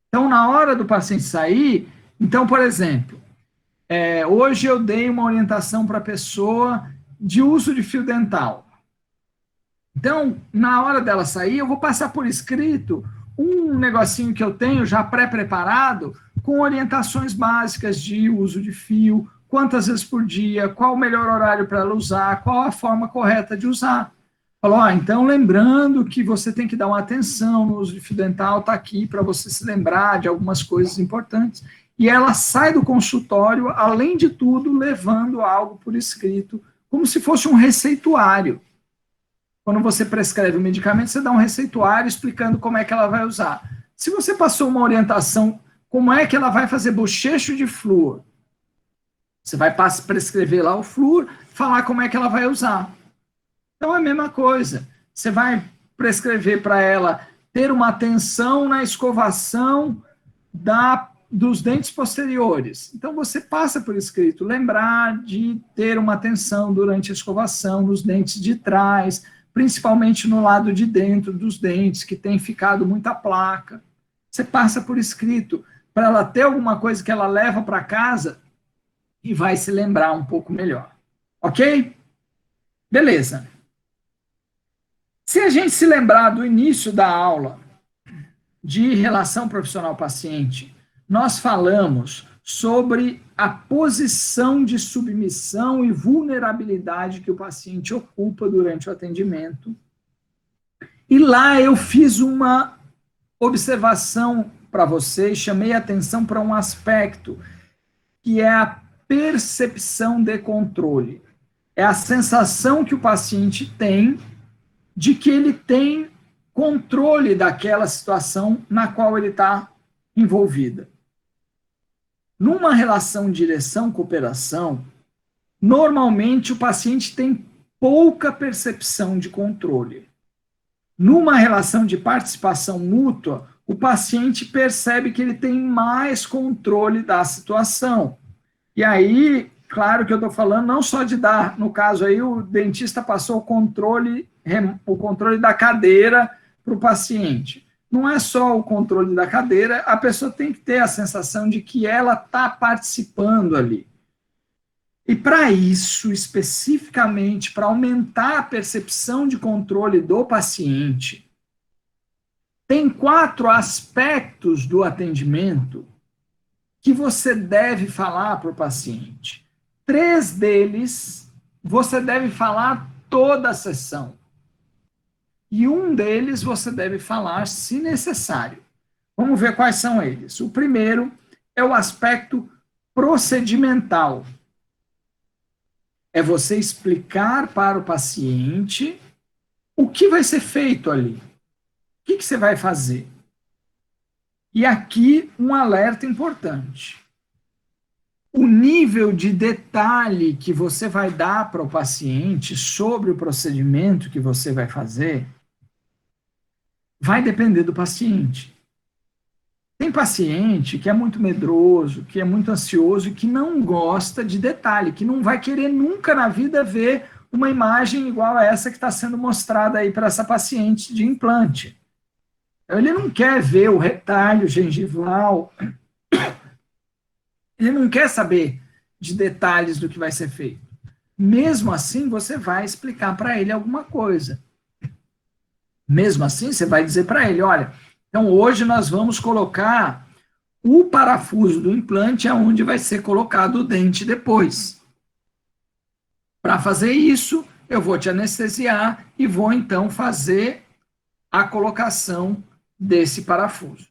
Então, na hora do paciente sair, então, por exemplo, hoje eu dei uma orientação para a pessoa de uso de fio dental. Então, na hora dela sair, eu vou passar por escrito um negocinho que eu tenho já pré-preparado com orientações básicas de uso de fio, quantas vezes por dia, qual o melhor horário para ela usar, qual a forma correta de usar. Falou, então lembrando que você tem que dar uma atenção no uso de fio dental, está aqui para você se lembrar de algumas coisas importantes. E ela sai do consultório, além de tudo, levando algo por escrito, como se fosse um receituário. Quando você prescreve o medicamento, você dá um receituário explicando como é que ela vai usar. Se você passou uma orientação, como é que ela vai fazer bochecho de flúor, você vai prescrever lá o flúor, falar como é que ela vai usar. Então é a mesma coisa. Você vai prescrever para ela ter uma atenção na escovação dos dentes posteriores. Então você passa por escrito, lembrar de ter uma atenção durante a escovação nos dentes de trás, principalmente no lado de dentro dos dentes, que tem ficado muita placa. Você passa por escrito, para ela ter alguma coisa que ela leva para casa e vai se lembrar um pouco melhor. Ok? Beleza. Se a gente se lembrar do início da aula de relação profissional-paciente, nós falamos sobre a posição de submissão e vulnerabilidade que o paciente ocupa durante o atendimento. E lá eu fiz uma observação para vocês, chamei a atenção para um aspecto que é a percepção de controle. É a sensação que o paciente tem de que ele tem controle daquela situação na qual ele está envolvida. Numa relação direção-cooperação, normalmente o paciente tem pouca percepção de controle. Numa relação de participação mútua, o paciente percebe que ele tem mais controle da situação. E aí, claro que eu estou falando não só de dar, no caso aí, o dentista passou o controle da cadeira para o paciente. Não é só o controle da cadeira, a pessoa tem que ter a sensação de que ela está participando ali. E para isso, especificamente, para aumentar a percepção de controle do paciente, tem 4 aspectos do atendimento que você deve falar para o paciente. 3 deles, você deve falar toda a sessão. E um deles você deve falar se necessário. Vamos ver quais são eles. O primeiro é o aspecto procedimental. É você explicar para o paciente o que vai ser feito ali. O que você vai fazer? E aqui um alerta importante. O nível de detalhe que você vai dar para o paciente sobre o procedimento que você vai fazer vai depender do paciente. Tem paciente que é muito medroso, que é muito ansioso e que não gosta de detalhe, que não vai querer nunca na vida ver uma imagem igual a essa que está sendo mostrada aí para essa paciente de implante. Ele não quer ver o retalho gengival, ele não quer saber de detalhes do que vai ser feito. Mesmo assim, você vai explicar para ele alguma coisa. Mesmo assim, você vai dizer para ele, olha, então hoje nós vamos colocar o parafuso do implante aonde vai ser colocado o dente depois. Para fazer isso, eu vou te anestesiar e vou então fazer a colocação desse parafuso.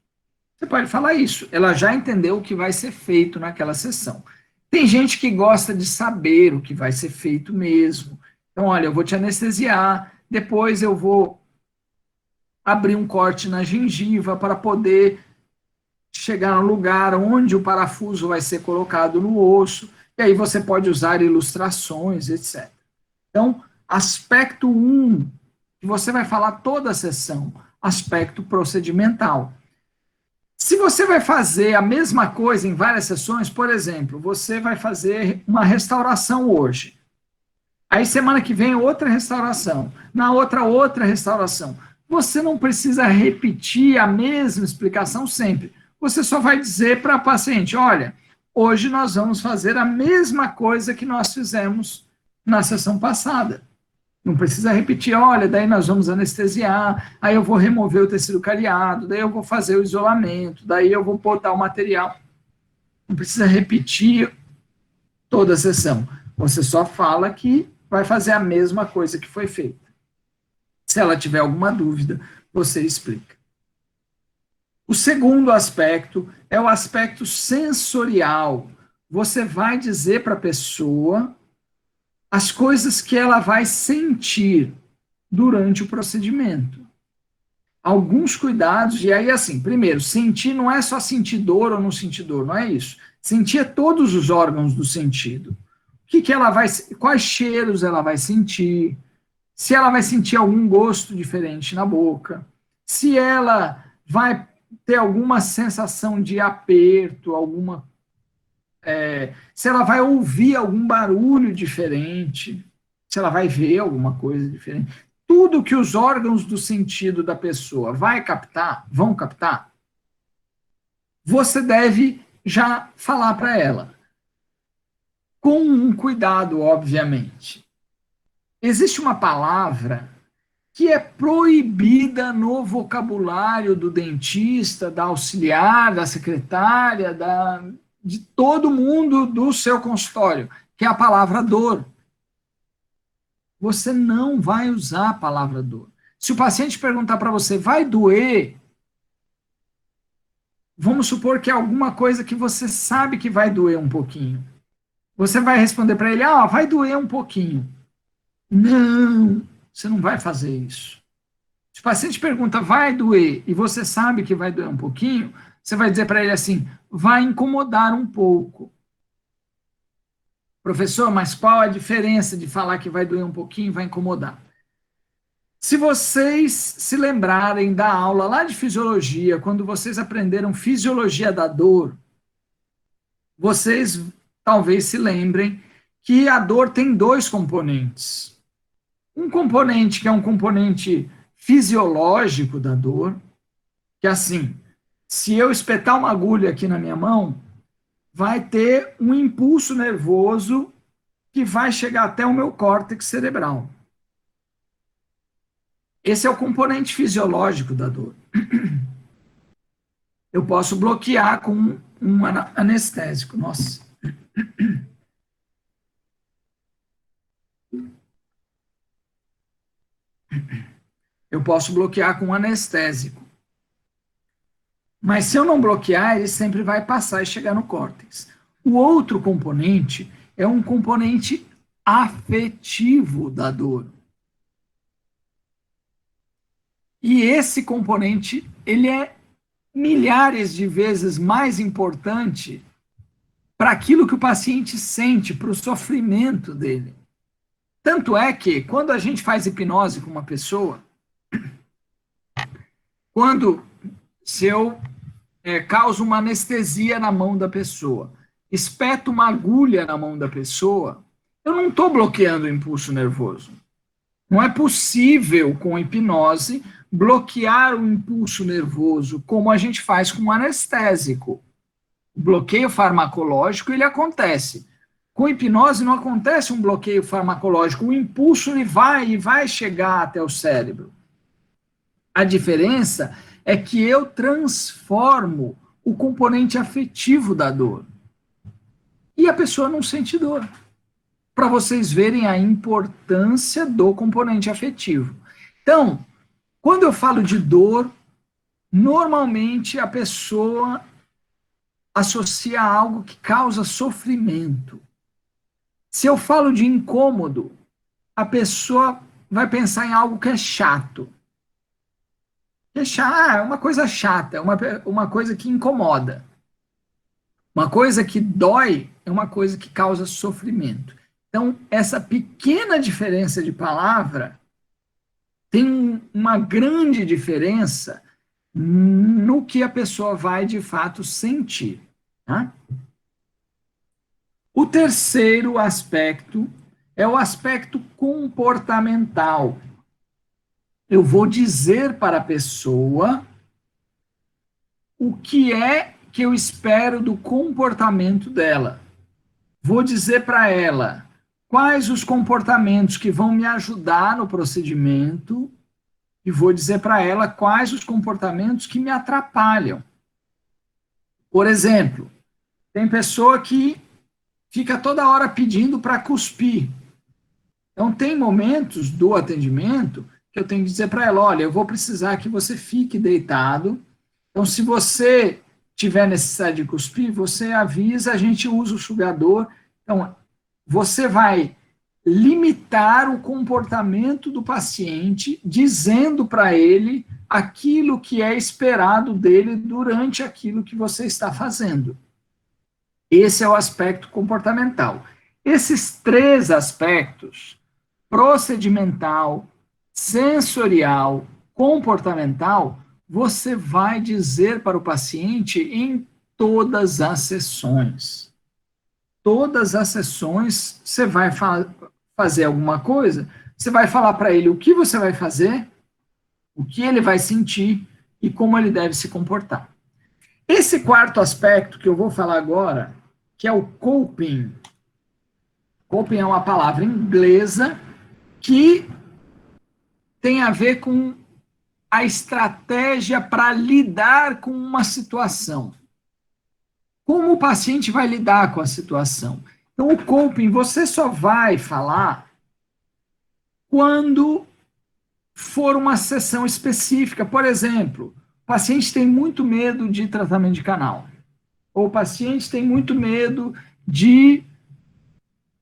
Você pode falar isso, ela já entendeu o que vai ser feito naquela sessão. Tem gente que gosta de saber o que vai ser feito mesmo. Então, olha, eu vou te anestesiar, depois eu vou abrir um corte na gengiva para poder chegar no lugar onde o parafuso vai ser colocado no osso, e aí você pode usar ilustrações, etc. Então, aspecto 1, que você vai falar toda a sessão, aspecto procedimental. Se você vai fazer a mesma coisa em várias sessões, por exemplo, você vai fazer uma restauração hoje. Aí semana que vem outra restauração, na outra restauração. Você não precisa repetir a mesma explicação sempre. Você só vai dizer para a paciente, olha, hoje nós vamos fazer a mesma coisa que nós fizemos na sessão passada. Não precisa repetir, olha, daí nós vamos anestesiar, aí eu vou remover o tecido cariado, daí eu vou fazer o isolamento, daí eu vou botar o material. Não precisa repetir toda a sessão. Você só fala que vai fazer a mesma coisa que foi feita. Se ela tiver alguma dúvida, você explica. O segundo aspecto é o aspecto sensorial. Você vai dizer para a pessoa as coisas que ela vai sentir durante o procedimento. Alguns cuidados, e aí assim, primeiro, sentir não é só sentir dor ou não sentir dor, não é isso. Sentir é todos os órgãos do sentido. Que ela vai, quais cheiros ela vai sentir, se ela vai sentir algum gosto diferente na boca, se ela vai ter alguma sensação de aperto, se ela vai ouvir algum barulho diferente, se ela vai ver alguma coisa diferente. Tudo que os órgãos do sentido da pessoa vão captar, você deve já falar para ela. Com um cuidado, obviamente. Existe uma palavra que é proibida no vocabulário do dentista, da auxiliar, da secretária, de todo mundo do seu consultório, que é a palavra dor. Você não vai usar a palavra dor. Se o paciente perguntar para você, vai doer? Vamos supor que é alguma coisa que você sabe que vai doer um pouquinho. Você vai responder para ele, vai doer um pouquinho. Não, você não vai fazer isso. Se o paciente pergunta, vai doer, e você sabe que vai doer um pouquinho, você vai dizer para ele assim, vai incomodar um pouco. Professor, mas qual a diferença de falar que vai doer um pouquinho e vai incomodar? Se vocês se lembrarem da aula lá de fisiologia, quando vocês aprenderam fisiologia da dor, vocês talvez se lembrem que a dor tem dois componentes. Um componente que é um componente fisiológico da dor, que é assim, se eu espetar uma agulha aqui na minha mão, vai ter um impulso nervoso que vai chegar até o meu córtex cerebral. Esse é o componente fisiológico da dor. Eu posso bloquear com um anestésico. Nossa. Eu posso bloquear com um anestésico. Mas se eu não bloquear, ele sempre vai passar e chegar no córtex. O outro componente é um componente afetivo da dor. E esse componente, ele é milhares de vezes mais importante para aquilo que o paciente sente, para o sofrimento dele. Tanto é que, quando a gente faz hipnose com uma pessoa, se eu causo uma anestesia na mão da pessoa, espeto uma agulha na mão da pessoa, eu não estou bloqueando o impulso nervoso. Não é possível, com hipnose, bloquear o impulso nervoso como a gente faz com um anestésico. O bloqueio farmacológico, ele acontece. Com hipnose não acontece um bloqueio farmacológico, o impulso ele vai chegar até o cérebro. A diferença é que eu transformo o componente afetivo da dor. E a pessoa não sente dor. Para vocês verem a importância do componente afetivo. Então, quando eu falo de dor, normalmente a pessoa associa a algo que causa sofrimento. Se eu falo de incômodo, a pessoa vai pensar em algo que é chato. É uma coisa chata, uma coisa que incomoda. Uma coisa que dói é uma coisa que causa sofrimento. Então, essa pequena diferença de palavra tem uma grande diferença no que a pessoa vai de fato sentir. Tá? O terceiro aspecto é o aspecto comportamental. Eu vou dizer para a pessoa o que é que eu espero do comportamento dela. Vou dizer para ela quais os comportamentos que vão me ajudar no procedimento e vou dizer para ela quais os comportamentos que me atrapalham. Por exemplo, tem pessoa que fica toda hora pedindo para cuspir. Então, tem momentos do atendimento que eu tenho que dizer para ela, olha, eu vou precisar que você fique deitado. Então, se você tiver necessidade de cuspir, você avisa, a gente usa o sugador. Então, você vai limitar o comportamento do paciente, dizendo para ele aquilo que é esperado dele durante aquilo que você está fazendo. Esse é o aspecto comportamental. Esses três aspectos, procedimental, sensorial, comportamental, você vai dizer para o paciente em todas as sessões. Todas as sessões, você vai fazer alguma coisa, você vai falar para ele o que você vai fazer, o que ele vai sentir e como ele deve se comportar. Esse quarto aspecto que eu vou falar agora, que é o coping. Coping é uma palavra inglesa que tem a ver com a estratégia para lidar com uma situação. Como o paciente vai lidar com a situação? Então, o coping você só vai falar quando for uma sessão específica. Por exemplo, o paciente tem muito medo de tratamento de canal. Ou o paciente tem muito medo de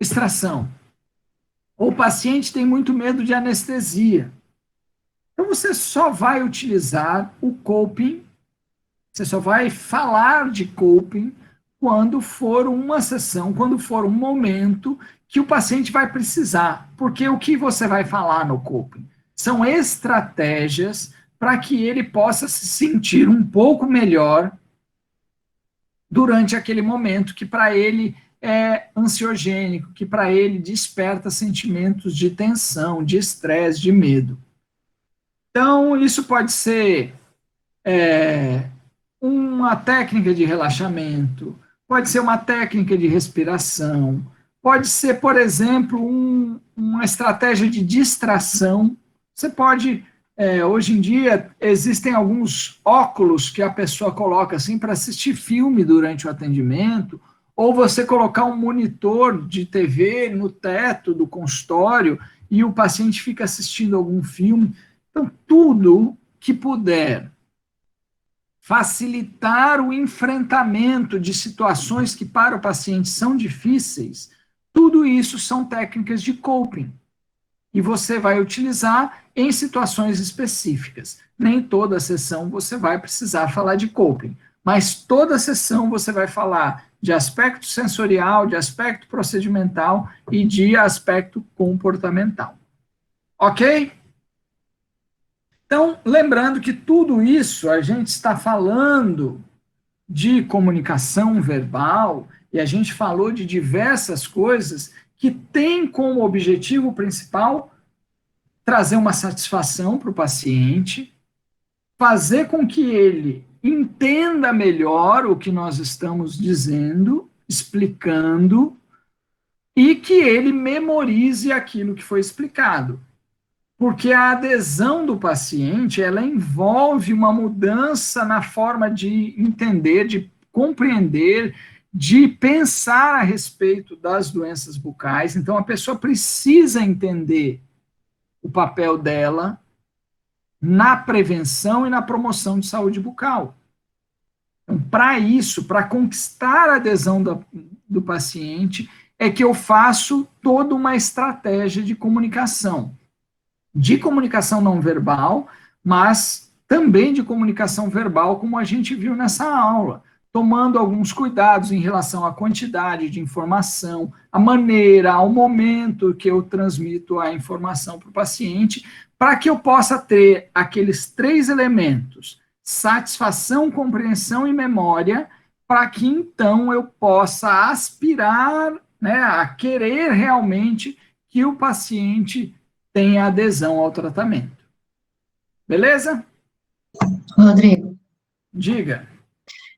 extração. Ou o paciente tem muito medo de anestesia. Então, você só vai utilizar o coping, você só vai falar de coping quando for uma sessão, quando for um momento que o paciente vai precisar. Porque o que você vai falar no coping? São estratégias para que ele possa se sentir um pouco melhor durante aquele momento que para ele é ansiogênico, que para ele desperta sentimentos de tensão, de estresse, de medo. Então, isso pode ser uma técnica de relaxamento, pode ser uma técnica de respiração, pode ser, por exemplo, uma estratégia de distração. Você pode, hoje em dia, existem alguns óculos que a pessoa coloca assim para assistir filme durante o atendimento, ou você colocar um monitor de TV no teto do consultório e o paciente fica assistindo algum filme. Então, tudo que puder facilitar o enfrentamento de situações que para o paciente são difíceis, tudo isso são técnicas de coping. E você vai utilizar em situações específicas. Nem toda sessão você vai precisar falar de coping, mas toda sessão você vai falar de aspecto sensorial, de aspecto procedimental e de aspecto comportamental. Ok? Então, lembrando que tudo isso a gente está falando de comunicação verbal e a gente falou de diversas coisas que têm como objetivo principal trazer uma satisfação para o paciente, fazer com que ele entenda melhor o que nós estamos dizendo, explicando, e que ele memorize aquilo que foi explicado. Porque a adesão do paciente, ela envolve uma mudança na forma de entender, de compreender, de pensar a respeito das doenças bucais. Então, a pessoa precisa entender o papel dela na prevenção e na promoção de saúde bucal. Então, para isso, para conquistar a adesão do paciente, é que eu faço toda uma estratégia de comunicação não verbal, mas também de comunicação verbal, como a gente viu nessa aula, tomando alguns cuidados em relação à quantidade de informação, a maneira, ao momento que eu transmito a informação para o paciente, para que eu possa ter aqueles 3 elementos, satisfação, compreensão e memória, para que então eu possa aspirar, né, a querer realmente que o paciente tenha adesão ao tratamento. Beleza? Rodrigo, Diga.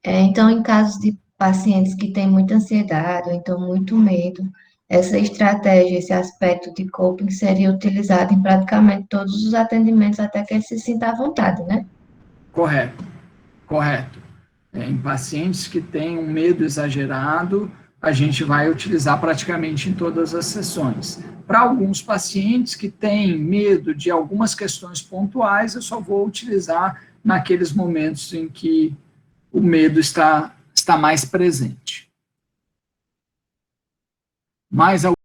então, em casos de pacientes que têm muita ansiedade ou então muito medo, essa estratégia, esse aspecto de coping seria utilizado em praticamente todos os atendimentos até que ele se sinta à vontade, né? Correto, correto. Em pacientes que têm um medo exagerado, a gente vai utilizar praticamente em todas as sessões. Para alguns pacientes que têm medo de algumas questões pontuais, eu só vou utilizar naqueles momentos em que o medo está mais presente. Mais